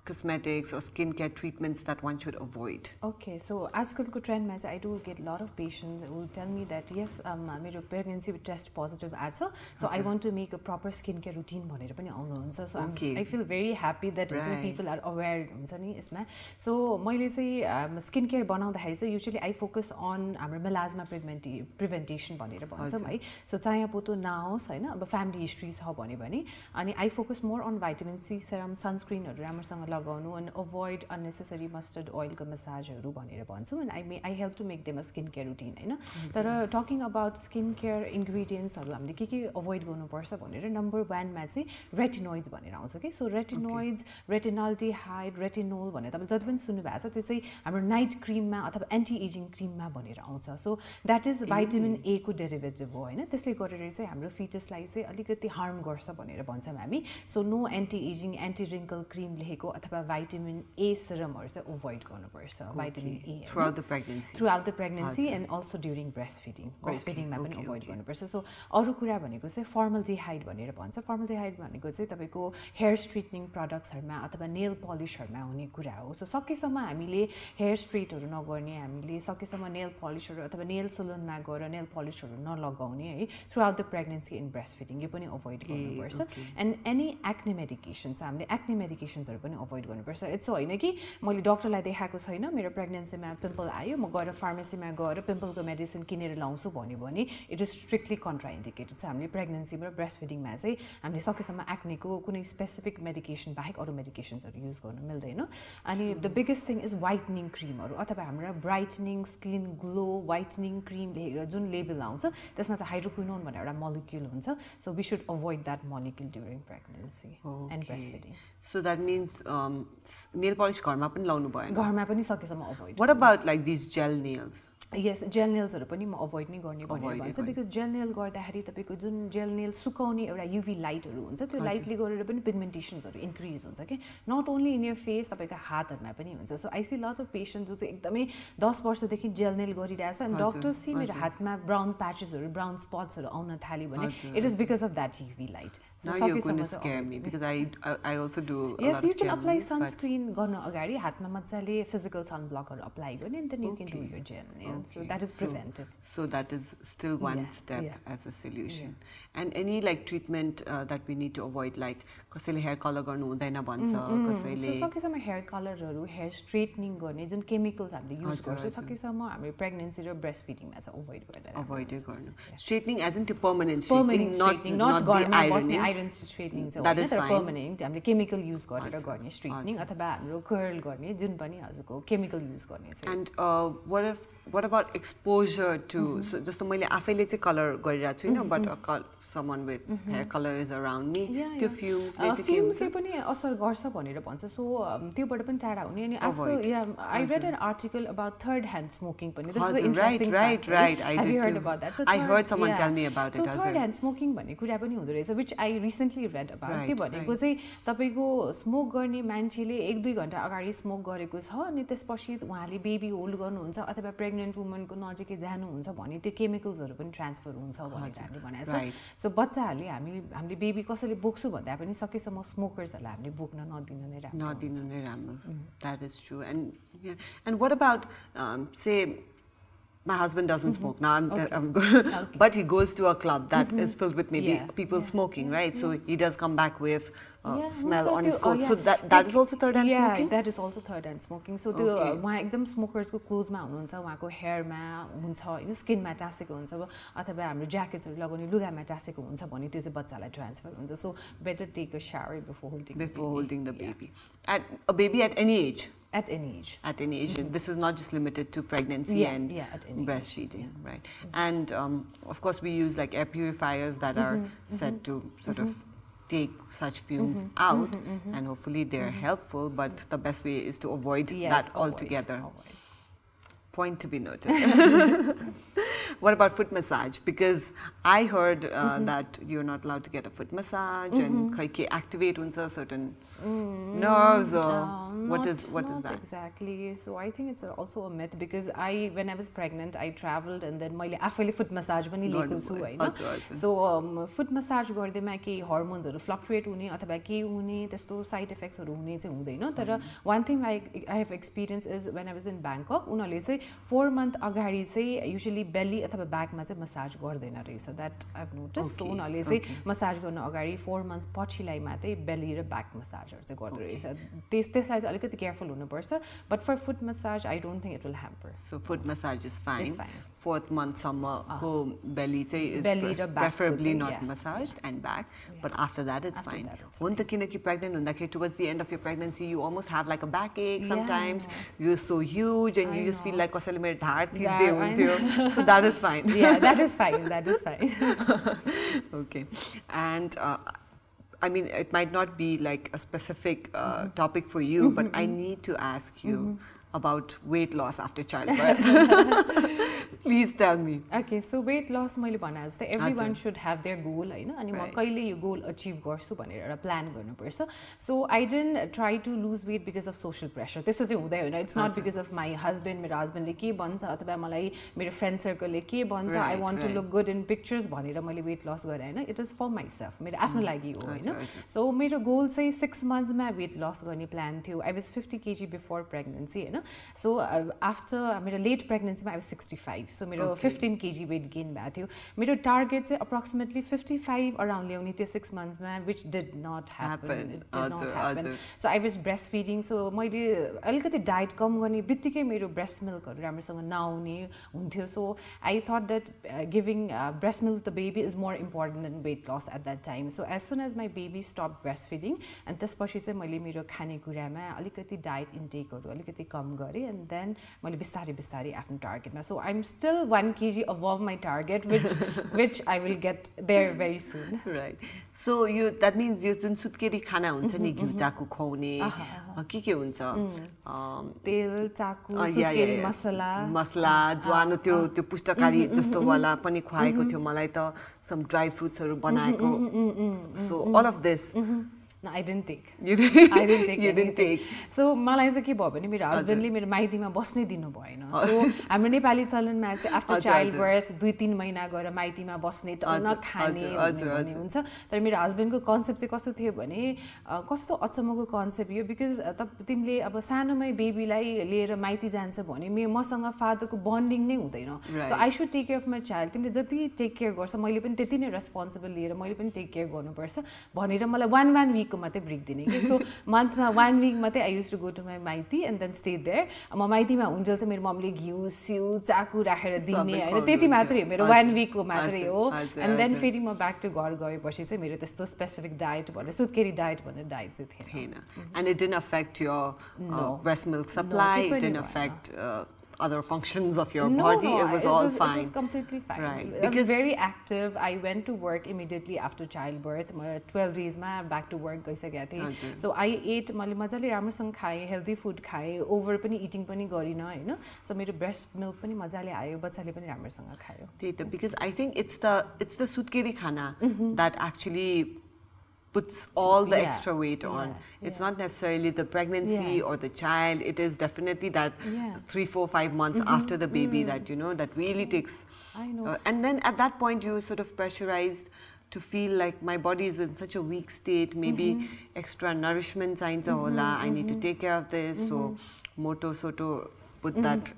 cosmetics or skincare treatments that one should avoid? Okay, so आजकलको ट्रेन्डमा चाहिँ I do get a lot of patients who tell me that yes, मेरो pregnancy test positive आछ, so I want to make a proper skincare routine भनेर पनि आउनुहुन्छ. So I feel very happy that people are aware हुन्छ नि यसमा. So मैले चाहिँ skincare बनाउँदाखेरि चाहिँ usually I focus on हाम्रो melasma prevention भनेर भन्छौँ है. So चाया पोतो नआओस् हैन, अब family history छ भने अनि I focus more on vitamin C serum, sunscreen हरु राम्रोसँग लगाउनु and avoid unnecessary mustard oil को massageहरु भनेर भन्छु. And I help to make them a skincare routine हैन. तर talking about skincare ingredients हरु हामीले के avoid गर्नुपर्छ भनेर number 1 मा चाहिँ retinoids भनेर आउँछ के. So retinoids, retinaldehyde, retinol भनेर तपाईले जति पनि सुन्नु भएको छ त्यो चाहिँ हाम्रो नाइट क्रीममा अथवा एन्टी एजिङ क्रीममा भनेर आउँछ. So that is vitamin A को derivative हो हैन. त्यसले गरेर चाहिँ हाम्रो fetusलाई चाहिँ अलिकति harm गर्छ भनेर भन्छौं हामी. So no anti aging, anti wrinkle cream लेखेको अथवा vitamin A serumहरु चाहिँ avoid गर्नुपर्छ vitamin A throughout the pregnancy and also during breastfeeding मा पनि avoid गर्नुपर्छ सो अरु कुरा भनेको चाहिँ formaldehyde भनेर भन्छ formaldehyde भनेको चाहिँ तपाईको hair straightening products हरुमा अथवा nail polish हरुमा हुने कुरा हो सो सकेसम्म हामीले hair straight हरु नगर्ने हामीले सकेसम्म nail polish हरु अथवा nail salon मा गएर nail polish हरु नलगाउने है throughout the pregnancy and breastfeeding यो पनि avoid गर्नुपर्छ and any acne medications हामीले acne medications हरु पनि avoid गर्नुपर्छ यस्तो हैन कि मैले डाक्टरलाई देखाएको छैन मेरो प्रेग्नेन्सीमा पिम्पल आयो म गएर फार्मेसीमा गएर पिम्पलको मेडिसिन किनेर लाउँछु भन्यो भने इट इज स्ट्रिक्टली कन्ट्राइन्डिकेटेड छ हामीले प्रेग्नेन्सीमा ब्रेस्टफिडिङमा चाहिँ हामीले सकेसम्म एक्नेको कुनै स्पेसिफिक मेडिकेसन बाहेक अरु मेडिकेसन्सहरु युज गर्न मिल्दैन अनि द बिगेस्ट थिङ इज व्हाइटनिङ क्रीमहरु अथवा हाम्रो ब्राइटनिङ स्किन ग्लो व्हाइटनिङ क्रीम लेखेर जुन लेबल आउँछ त्यसमा चाहिँ हाइड्रोक्विनोन भन्ने एउटा मोलिक्युल हुन्छ so we should avoid that molecule during pregnancy and breastfeeding So that means nail polish घरमा पनि लाउनु भएन घरमा पनि सकेसम्म avoid What about like these gel nails Yes, gel nails हरु पनि म अभोइड नै गर्ने भनेर भन्छ बिकज जेल नेल गर्दाखेरि तपाईको जुन जेल नेल सुकाउने एउटा युभी लाइटहरु हुन्छ त्यो लाइटले गरेर पनि पिगमेन्टेशन्सहरु इन्क्रिज हुन्छ के not only in your face तपाईको हातहरुमा पनि हुन्छ so I see lot of patients जो चाहिँ एकदमै 10 वर्षदेखि जेल नेल गरिरहेछ अनि डक्टर्स सी मेरो हातमा ब्राउन प्याचेसहरु ब्राउन स्पट्सहरु आउन थाल्यो भने it is because of that UV light Now you're going to scare me because I also do a yes, lot you of can apply nails, sunscreen गर्न अगाडि हातमा मज्जाले physical sunblocker apply गर्ने and then you can do your gel nails. So that is preventive. So that is still one step as a solution. And any like treatment that we need to avoid like कसैले hair color गर्नु हुँदैन भन्छ कसैले So सकेसम्म hair colorहरु hair straightening गर्ने जुन chemicals हामीले use गर्छौं सकेसम्म हामी pregnancy र breastfeeding मा चाहिँ avoid गर्नु. Straightening as in to permanent straightening not the iron straightening so that is permanent हामीले chemical use गरेर गर्ने straightening अथवा हाम्रो curl गर्ने जुन पनि हजुरको chemical use गर्ने चाहिँ and what about exposure to so just मैले आफैले चाहिँ color गरिरहेको छु हैन but someone with hair color is around me त्यो fumes ले चाहिँ के हुन्छ पनि असर गर्छ भनेर भन्छ सो त्योबाट पनि टाढा हुने अनि आजकल I read an article about third hand smoking पनि this is an interesting right I have did you heard about that so I heard someone tell me about it so third hand smoking भन्ने कुरा पनि हुँदो रहेछ which I recently read about त्यो भनेको चाहिँ तपाईको स्मोक गर्ने मान्छेले 1-2 घण्टा अगाडि स्मोक गरेको छ अनि त्यसपछि उहाँले बेबी होल्ड गर्नुहुन्छ अथवा प्रेग्नेन्ट वुमनको नजिकै जानुहुन्छ भने त्यो केमिकल्सहरु पनि ट्रान्सफर हुन्छ भनेर हामीले भनेको छ सो बच्चाहरुले हामीले बेबी कसैले बोक्छु भन्दा पनि सकेसम्म स्मोकर्सहरुलाई हामीले बोक्न नदिनु नै राम्रो that is true and what about say my husband doesn't smoke now but he goes to a club that is filled with maybe people smoking right so he does come back with smell on his coat so that is also third hand smoking that is also third hand smoking so त्यो उहाँ एकदम smokers को close मा हुनुहुन्छ उहाँको hair मा हुन्छ हैन स्किन मा टासेको हुन्छ अथवा हाम्रो ज्याकेटहरु लगाउने लुगामा टासेको हुन्छ भने त्यो चाहिँ बच्चालाई ट्रान्सफर हुन्छ so better take a shower before holding the baby at a baby at any age at any age this is not just limited to pregnancy and breastfeeding right and of course we use like air purifiers that are set to sort of take such fumes out and hopefully they're helpful but the best way is to avoid that altogether point to be noted what about foot massage because I heard that you're not allowed to get a foot massage and activate certain nerves or what is that exactly so I think it's also a myth because when I was pregnant I traveled and then मैले आफैले foot massage पनि लिएको छु हैन so foot massage गर्दैमा के हार्मोन्सहरु fluctuate हुने अथवा के हुने त्यस्तो साइड इफेक्ट्सहरु हुने चाहिँ हुँदैन तर one thing I have experienced is when I was in Bangkok उनीहरुले चाहिँ 4 month अगाडि चाहिँ usually belly अथवा ब्याकमा चाहिँ मसाज गर्दैन रहेछ that I've noticed so उनीहरुले चाहिँ मसाज गर्न अगाडि 4 months पछिलाई मात्रै belly र ब्याक मसाजहरु चाहिँ गर्दै रहेछ त्यसलाई चाहिँ अलिकति केयरफुल हुनुपर्छ but for foot massage I don't think it will hamper so foot massage is fine 4th month सम्म को belly चाहिँ is preferably not massaged and back but after that it's fine हुन्छ किनकि pregnant हुँदाखेरि towards the end of your pregnancy you almost have like a backache sometimes you're so huge and you just feel like कसैले मेरो ढाड थिच्दै हुन्थ्यो so that is fine that is fine okay and I mean it might not be like a specific topic for you but I need to ask you about weight loss after childbirth. Please tell me. Okay, so weight loss मैले भने जस्तै everyone should have their goal हैन अनि म कहिले यो goal achieve गर्छु भनेर एउटा plan गर्नुपर्छ. So I didn't try to lose weight because of social pressure. त्यस्तो चाहिँ हुँदै होइन. It's not because of my husband, मेरो husbandले के भन्छ अथवा मलाई मेरो friend circleले के भन्छ, I want to look good in pictures भनेर मैले weight loss गरे हैन. It is for myself. मेरो आफ्नो लागि हो हैन. So मेरो goal चाहिँ 6 months मा weight loss गर्ने plan थियो. I was 50 kg before pregnancy हैन. So after मेरो late pregnancy मा I was 65. So मेरो 15 kg weight gain भएको थियो. मेरो target चाहिँ approximately 55 around ल्याउने थियो 6 months मा, which did not happen. It did not happen. So I was breastfeeding. So मैले अलिकति diet कम गर्ने बित्तिकै मेरो breast milk हरु राम्रोसँग नआउने हुन्थ्यो. So I thought that giving breast milk to the baby is more important than weight loss at that time. So as soon as my baby stopped breastfeeding and त्यसपछि चाहिँ मैले मेरो खानेकुरामा अलिकति diet intake हरु अलिकति कम गरे and then मैले बिस्तारै बिस्तारै आफ्नो target मा. So I'm still 1 kg above my target, which I will get there very soon. Right. So that means यो जुन सुत्केरी खाना हुन्छ नि घिउ चाकु खुवाउने के हुन्छ तेल चाकु सुत्केरी मसला ज्वानो त्यो पुष्टकारी जस्तो वाला पनि खुवाएको थियो मलाई त some dry fruits हरु बनाएको. So all of this No, I didn't take. You didn't? I didn't take. You didn't take. So मलाई चाहिँ के भयो भने मेरो हस्बन्डले मेरो माइतीमा बस्नै दिनु भएन. So हाम्रो नेपाली चलनमा चाहिँ आफ्टर चाइल्ड बर्थ 2-3 महिना गएर माइतीमा बस्ने टन्न खाने भन्ने हुन्छ. तर मेरो हस्बन्डको कन्सेप्ट चाहिँ कस्तो थियो भने कस्तो अचम्मको कन्सेप्ट यो बिकज तिमीले अब सानोमै बेबीलाई लिएर माइती जान्छ भने मसँग फादरको बन्डिङ नै हुँदैन. So I should take care of my child. तिमीले जति टेक केयर गर्छ मैले पनि त्यति नै रेस्पोन्सिबल लिएर मैले पनि टेक केयर गर्नुपर्छ भनेर मलाई 1 week मात्रै ब्रेक दिने के. सो मन्थमा 1 week मात्रै I use to go to my माइती एन्ड देन स्टे देयर. म माइतीमा हुन्छ चाहिँ मेरो मम्मीले घिउ सिउ चाकु राखेर दिने होइन त्यति मात्रै हो मेरो 1 week को मात्रै हो. एन्ड देन फेरि म ब्याक टु घर गएपछि चाहिँ मेरो त्यस्तो स्पेसिफिक डायट भनेर सुत्केरी डायट भनेर डायट चाहिँ थिएन. And it didn't affect your breast milk supply, it didn't affect other functions of your body. It was all fine. It was completely fine. Right. I was very active. I went to work immediately after childbirth. 12 days ma back to work गइसकेको थिएँ. So I ate मैले मजाले राम्रोसँग खाएँ, healthy food खाएँ, over पनि eating पनि गरिन हैन. So मेरो breast milk पनि मजाले आयो, बच्चाले पनि राम्रोसँग खायो. त्यही त, because I think it's the सुत्केरी खाना that actually puts all the extra weight on. It's not necessarily the pregnancy or the child. It is definitely that 3, 4, 5 months after the baby that, you know, that really takes. I know. And then at that point you sort of pressurized to feel like my body is in such a weak state. Maybe extra nourishment चाहिन्छ होला. I need to take care of this. So moto soto put that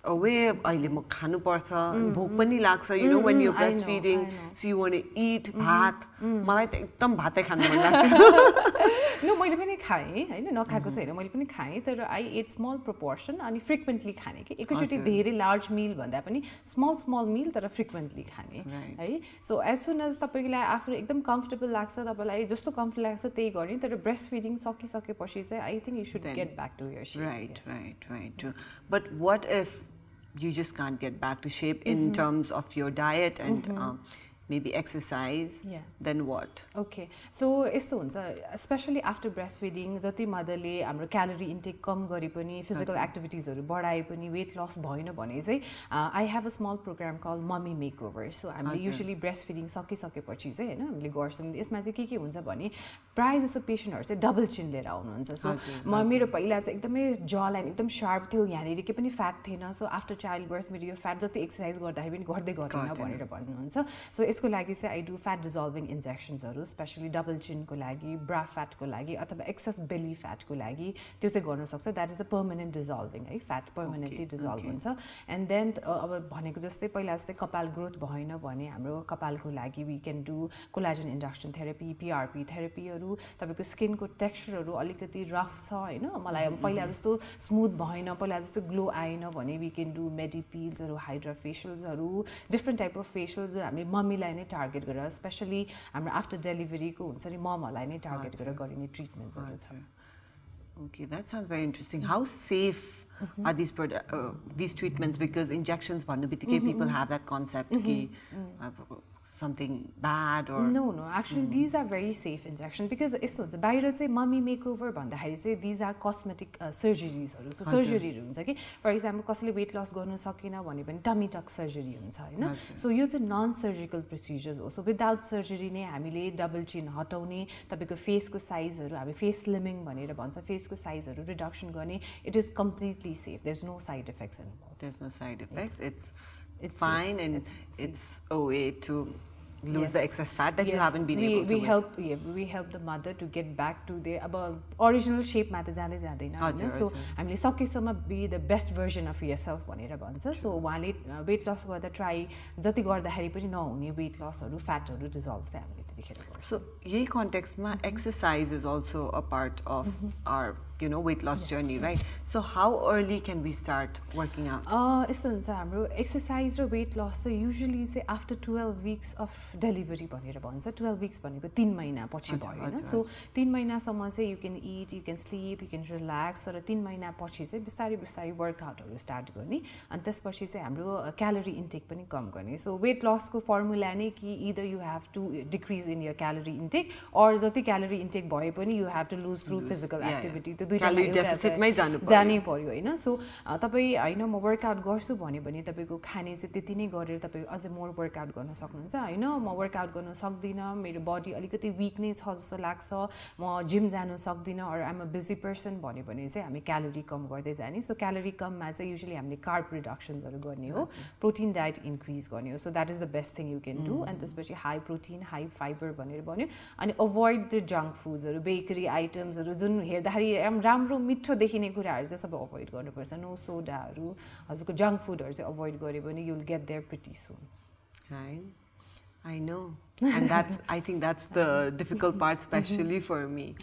away. अहिले म खानु पर्छ, भोक पनि लाग्छ, you know, when you're breastfeeding, so you want to eat भात. मलाई त एकदम भातै खानु मन लाग्छ. No, मैले पनि खाएँ हैन, नखाएको छैन, मैले पनि खाएँ, तर I ate small proportion अनि frequently खाने के एकैचोटि धेरै large meal भन्दा पनि small meal तर frequently खाने है. So as soon as तपाईलाई आफू एकदम comfortable लाग्छ, तपाईलाई जस्तो comfortable लाग्छ त्यही गर्ने. तर breastfeeding सकिसकेपछि चाहिँ I think you should get back to your shape. Right. True. But what if you just can't get back to shape in terms of your diet and maybe exercise? Then what? Okay, so यस्तो हुन्छ especially after breastfeeding जति मदरले हाम्रो calorie intake कम गरे पनि physical एक्टिभिटिजहरु बढाए पनि weight loss भएन भने चाहिँ I have a small program called mommy makeover. So हामीले usually breastfeeding सकिसकेपछि चाहिँ हैन हामीले गर्छौं. यसमा चाहिँ के हुन्छ भने प्राय जसो पेशेन्टहरु चाहिँ डबल चिन लिएर आउनुहुन्छ. सो मेरो पहिला चाहिँ एकदमै जॉ लाइन एकदम शार्प थियो, यहाँनेरि के पनि फ्याट थिएन. सो आफ्टर चाइल्ड बर्थ मेरो यो फ्याट जति एक्सरसाइज गर्दाखेरि पनि गर्दै गरेन भनेर भन्नुहुन्छ. सो यसको लागि चाहिँ I do fat dissolving injections हरु स्पेशली डबल चिन को लागि, ब्रा फ्याट को लागि अथवा एक्सेस बेली फ्याट को लागि त्यो चाहिँ गर्न सक्छ. दैट इज अ पर्मनेन्ट डिसल्भिङ है, फ्याट पर्मनेन्टली डिसल्भ हुन्छ. एन्ड देन अब भनेको जस्तै पहिला जस्तै कपाल ग्रोथ भएन भने हाम्रो कपालको लागि we can do collagen induction therapy, PRP थेरापीहरु. तपाईको स्किनको टेक्सचरहरु अलिकति रफ छ हैन, मलाई अब पहिला जस्तो स्मूथ भएन, पहिला जस्तो ग्लो आएन भने वी क्यान डु मेडिपिल्सहरु, हाइड्रा फेशियल्सहरु, डिफरेन्ट टाइप अफ फेशियल्स हामीले मम्मीलाई नै टार्गेट गरेर स्पेशली हाम्रो आफ्टर डेलिभरीको हुन्छ नि ममहरुलाई नै टार्गेट गरेर गरिने ट्रिटमेन्ट्सहरु छ. Okay, that sounds very interesting. How safe are these treatments? Because injections, people have that concept ki something bad or no, actually these are very safe injections because mummy makeover these are cosmetic surgeries, so surgery okay? For example, weight loss tummy tuck surgery so it's a non-surgical procedures also. Without surgery double chin hataune face ko size face slimming face ko size reduction it is completely safe. There's no side effects involved. There's no side effects. It's fine safe. And it's a way to lose the excess fat that you haven't been able to we help the mother to get back to the original shape ma ta jadai jaदैन so हामीले सकेसम्म be the best version of yourself भनेर भन्छ. So उहाँले weight loss गर्दा try जति गर्दाखेरि पनि नहुने weight loss हरु fat हरु dissolve चाहिँ हामीले त्यतिखेर गर्छौं. So यही context मा exercise is also a part of our weight loss journey, right? So how early can we start working out? यस्तो हुन्छ हाम्रो exercise र weight loss चाहिँ usually चाहिँ after 12 weeks of delivery भनेर भन्छ. 12 weeks भनेको 3 महिना पछि भयो हैन. So 3 महिनासम्म चाहिँ you can eat, you can sleep, you can relax र 3 महिना पछि चाहिँ बिस्तारै बिस्तारै वर्कआउटहरु स्टार्ट गर्ने अनि त्यसपछि चाहिँ हाम्रो क्यालोरी इन्टेक पनि कम गर्ने. So weight loss को फर्मुला नै कि either you have to decrease in your calorie intake or जति क्यालोरी इन्टेक भए पनि you have to lose through physical activity. Calorie deficit मै जानै पर्यो हैन. सो तपाई हैन म वर्कआउट गर्छु भन्यो भने तपाईको खाने चाहिँ त्यति नै गरेर तपाई अझै मोर वर्कआउट गर्न सक्नुहुन्छ हैन. म वर्कआउट गर्न सक्दिन, मेरो बडी अलिकति वीक नै छ जस्तो लाग्छ, म जिम जानु सक्दिन or I'm a busy person भन्यो भने चाहिँ हामी क्यालोरी कम गर्दै जाने. सो क्यालोरी कममा चाहिँ युजुअली हामीले कार्ब रिडक्सन्सहरु गर्ने हो, प्रोटिन डाइट इन्क्रिज गर्ने हो. So that is the best thing you can do. And त्यसपछि हाई प्रोटिन हाई फाइबर भनेर भन्यो. अनि अभोइड द जंक फुड्सहरु, बेकरी आइटम्सहरु जुन हेर्दाखेरि राम्रो मिठो देखिने कुराहरु चाहिँ सबै अभोइड गर्नुपर्छ. नो सोडाहरु, हजुरको जंक फुडहरु चाहिँ अभोइड गर्यो भने you'll get there pretty soon. Right. I know. And I think that's the difficult part, especially for me.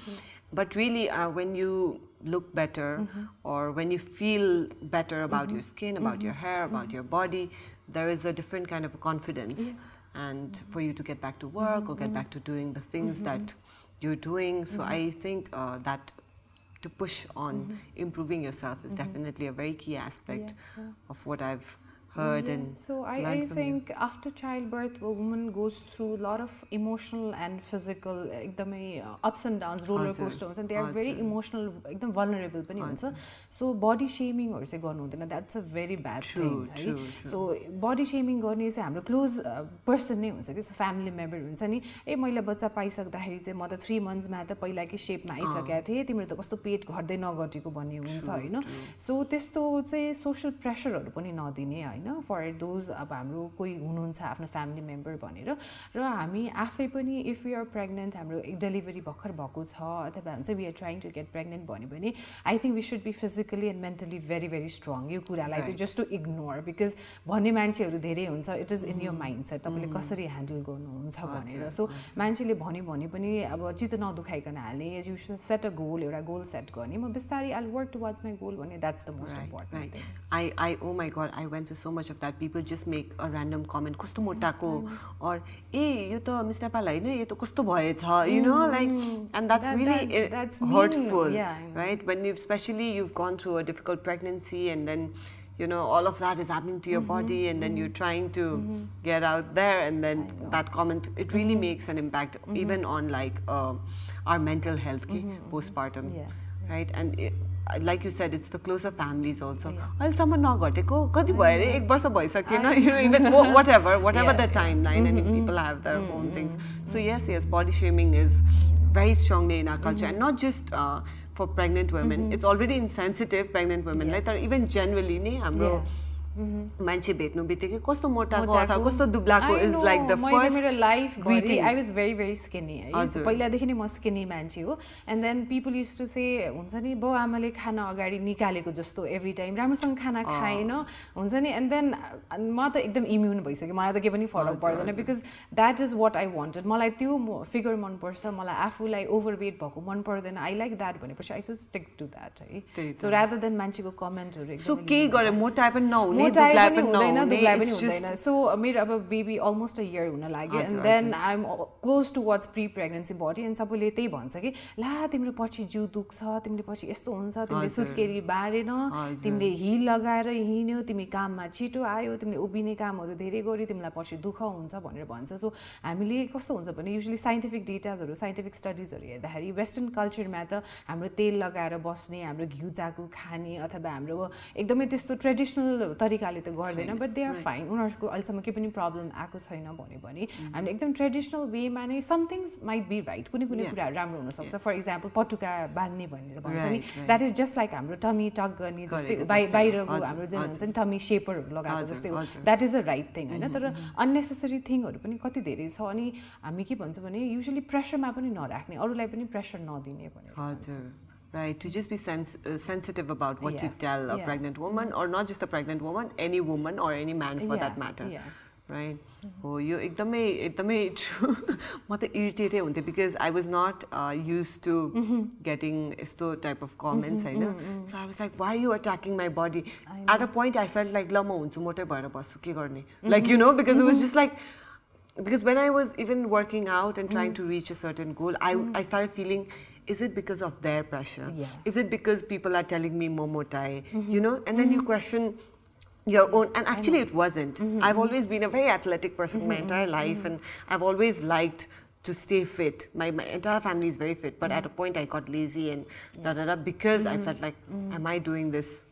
But really, when you look better or when you feel better about your skin, about your hair, about your body, there is a different kind of confidence. Yes. And for you to get back to work or get back to doing the things that you're doing. So I think that to push on improving yourself is definitely a very key aspect of what I've heard and so I think after childbirth a woman goes through a lot of emotional and physical ups and downs, roller coasters, and they are very emotional, vulnerable पनि हुन्छ. So body shaming हरु चाहिँ गर्नु हुँदैन. That's a very bad thing, right? So body shaming गर्ने चाहिँ हाम्रो close person नै हुन्छ कि, family member हुन्छ नि. ए मैले बच्चा पाइसक्दाखेरि चाहिँ म त 3 months मा त पहिलाकै शेपमा आइसकेको थिए, तिम्रो त कस्तो पेट घट्दै नघटेको भन्ने हुन्छ हैन. सो त्यस्तो चाहिँ सोशल प्रेसरहरु पनि नदिने हैन for those अब हाम्रो कोही हुनुहुन्छ आफ्नो फ्यामिली मेम्बर भनेर. र हामी आफै पनि if we are pregnant, हाम्रो डेलिभरी भर्खर भएको छ अथवा हुन्छ we are trying to get pregnant भन्यो भने I think we should be physically and mentally very very strong. यो कुरालाई चाहिँ just to ignore, because भन्ने मान्छेहरु धेरै हुन्छ, it is in your mindset तपाईले कसरी ह्यान्डल गर्नुहुन्छ भनेर. सो मान्छेले भन्यो भने पनि अब चित्त नदुखाइकन हाल्ने, you should set a goal, एउटा गोल सेट गर्ने. म बिस्तारै I'll work towards my goal भने that's the most important thing. I oh my god, I went through so much of that. People just make a random comment, कस्तो मोटाको, or ए यो त miss Nepal हैन, यो त कस्तो भएछ, you know, like, and that's really that's hurtful, right? When especially you've gone through a difficult pregnancy and then all of that is happening to your body and then you're trying to get out there, and then that comment, it really makes an impact even on like our mental health postpartum, right? And like you said, it's the closer families also. Someone नघटेको कति भयो रे, 1 वर्ष भइसकेन, even whatever the timeline. I mean, people have their own things. So yes, body shaming is very strongly in our culture, and not just for pregnant women. It's already insensitive pregnant women. Like even generally नि हाम्रो मान्छे भेट्नु बित्तिकै कस्तो मोटाको अथवा कस्तो दुब्लाको is like the first मेरो life greeting. I was very very skinny. पहिला देखि नै म स्किनी मान्छे हो. And then people used to say हुन्छ नि बाउ आमाले खाना अगाडि निकालेको जस्तो every time राम्रोसँग खाना खाएन हुन्छ नि. And then म त एकदम इम्युन भइसक्यो, मलाई त के पनि फरक पर्दैन, because that is what I wanted. मलाई त्यो फिगर मन पर्छ, मलाई आफुलाई ओभरवेट भएको मन पर्दैन. I like that भनेपछि I should stick to that, है. So rather than मान्छेको कमेन्टहरु एकदम so के गरे मोटाइ पनि नहुने दुब्ला पनि हुँदैन सो मेरो अब बेबी अलमोस्ट अ इयर हुन लाग्यो and then I am close towards pre pregnancy body and सबैले त्यही भन्छ कि ला तिम्रो पछि जिउ दुख्छ तिमीले पछि यस्तो हुन्छ तिमीले सुत्केरी बारेन तिमीले हिल लगाएर हिँड्यौ तिमी काममा छिटो आयो तिमीले उभिने कामहरू धेरै गर्यो तिमीलाई पछि दुःख हुन्छ भनेर भन्छ सो हामीले कस्तो हुन्छ भने युजुअली साइन्टिफिक डेटाजहरू साइन्टिफिक स्टडिजहरू हेर्दाखेरि वेस्टर्न कल्चरमा त हाम्रो तेल लगाएर बस्ने हाम्रो घिउ चाकु खाने अथवा हाम्रो एकदमै त्यस्तो ट्रेडिसनल तरिकाले त गर्दैन बट दे आर फाइन उनीहरूको अहिलेसम्म केही पनि प्रब्लम आएको छैन भन्यो भने हामीले एकदम ट्रेडिसनल वेमा नै some things might be right कुनै कुनै कुराहरू राम्रो हुनसक्छ फर इक्जाम्पल पटुका बाँध्ने भनेर भन्छ नि द्याट इज जस्ट लाइक हाम्रो टमी टक गर्ने जस्तै बाहिरको हाम्रो जुन हुन्छ नि टमी सेपरहरू लगाएको जस्तै that is a right thing होइन तर अननेसेसरी थिङहरू पनि कति धेरै छ अनि हामी के भन्छौँ भने युजुअली प्रेसरमा पनि नराख्ने अरूलाई पनि प्रेसर नदिने भनेर Right, to just be sensitive about what you tell a pregnant woman, or not just a pregnant woman, any woman or any man for that matter. Right? Oh, you ekdamai true. म त irritated हुन्थे because I was not used to getting यस्तो type of comments, हैन? So I was like, why are you attacking my body? At a point I felt like ल म हुन्छु मोटै भएर बस्छु के गर्ने? Like you know, because it was just like because when I was even working out and trying to reach a certain goal, I started feeling, is it because of their pressure? Is it because people are telling me momotai? You know, and then you question your own, and actually it wasn't. I've always been a very athletic person my entire life, and I've always liked to stay fit. My entire family is very fit, but at a point I got lazy and because I felt like, am I doing this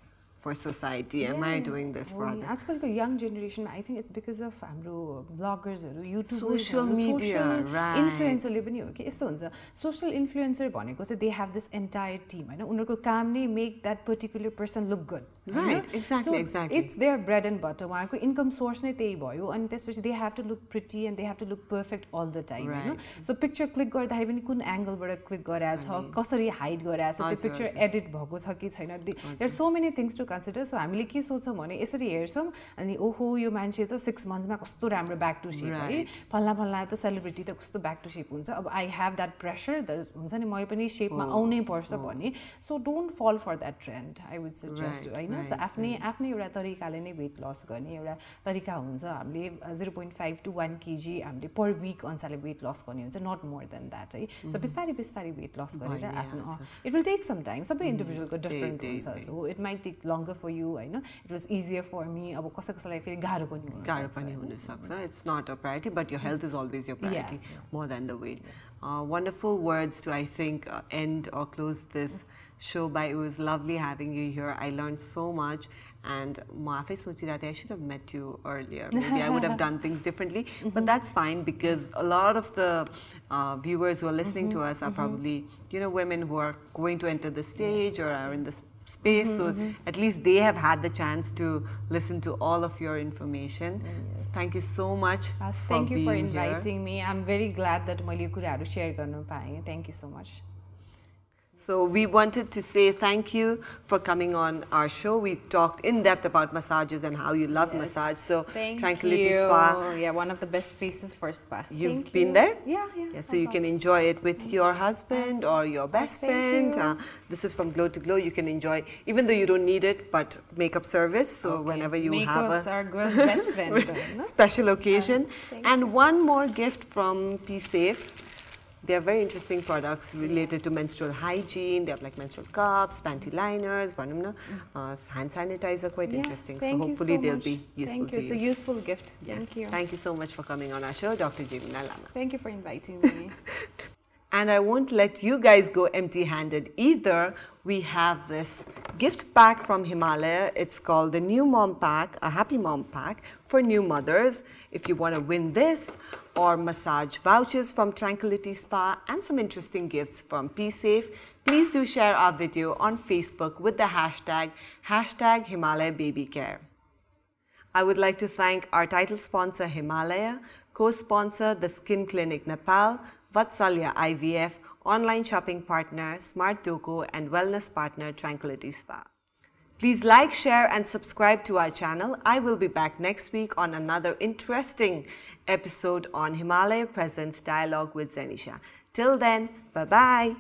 for society? Am I doing this for others? आजकलको young generation, I think it's because of हाम्रो vloggers, YouTubers, social media, right? Influencerले पनि हो कि यस्तो हुन्छ social influencer भनेको चाहिँ they have this entire team हैन उनीहरुको काम नै make that particular person look good. Right, exactly, exactly. It's their bread and butter. उहाँको income source नै त्यही भयो अनि त्यसपछि they have to look pretty and they have to look perfect all the time, हैन? So picture click गर्दाखेरि पनि कुन एंगलबाट क्लिक गरेछ कसरी हाइड गरेछ त्यो पिक्चर एडिट भएको छ कि छैन there are so many things to consider. So हामीले के सोच्छौं भने यसरी हेर्छौं अनि ओहो यो मान्छे त 6 months मा कस्तो राम्रो ब्याक टु शेप है फल्ला त सेलिब्रिटी त कस्तो ब्याक टु शेप हुन्छ अब आई हैव दैट प्रेशर हुन्छ नि म पनि शेपमा आउनै पर्छ भन्ने so don't fall for that trend I would suggest हैन सो आफ्नै एउटा तरिकाले नै वेट लस गर्ने एउटा तरिका हुन्छ हामीले 0.5 to 1 kg हामीले पर वीक अनुसारले वेट लस गर्ने हुन्छ नट मोर देन दैट है सो बिस्तारै वेट लस गरेर आफ्नो it will take some time सबै इन्डिभिजुअलको डिफरेन्ट हुन्छ so it might take longer for you, I know it was easier for me. अब कसैलाई फेरि गाह्रो पनि हुन सक्छ. It's not a priority, but your health is always your priority more than the weight. Wonderful words to, I think, end or close this show by. It was lovely having you here. I learned so much, and I should have met you earlier. Maybe I would have done things differently, but that's fine because a lot of the viewers who are listening to us are probably, you know, women who are going to enter the stage or are in this space, so at least they have had the chance to listen to all of your information. Thank you so much thank you for inviting me. I'm very glad that मैले कुराहरु share गर्न पाएँ. Thank you so much. So we wanted to say thank you for coming on our show. We talked in depth about massages and how you love massage. So Tranquility Spa. Yeah, one of the best places for spa. You've been there? Yeah. So you can enjoy it with your husband or your best friend. This is from Glow to Glow. You can enjoy, even though you don't need it, but makeup service. So whenever you have a are girl's best friend. special occasion. And one more gift from Be Safe. They are very interesting products related to menstrual hygiene. They have like menstrual cups, panty liners, hand sanitizer, quite interesting. So hopefully they'll be useful to you. It's a useful gift. Thank you. Thank you so much for coming on our show, Dr. Jemina Lama. Thank you for inviting me. And I won't let you guys go empty-handed either. We have this gift pack from Himalaya. It's called the New Mom Pack, a Happy Mom Pack for new mothers. If you want to win this, or massage vouchers from Tranquility Spa and some interesting gifts from Be Safe, please do share our video on Facebook with the hashtag Himalaya Baby Care. I would like to thank our title sponsor Himalaya, co-sponsor the Skin Clinic Nepal, Vatsalya IVF, online shopping partner Smart Doko, and wellness partner Tranquility Spa. Please like, share and subscribe to our channel. I will be back next week on another interesting episode on Himalaya Presents Dialogue with Zenisha. Till then, bye-bye.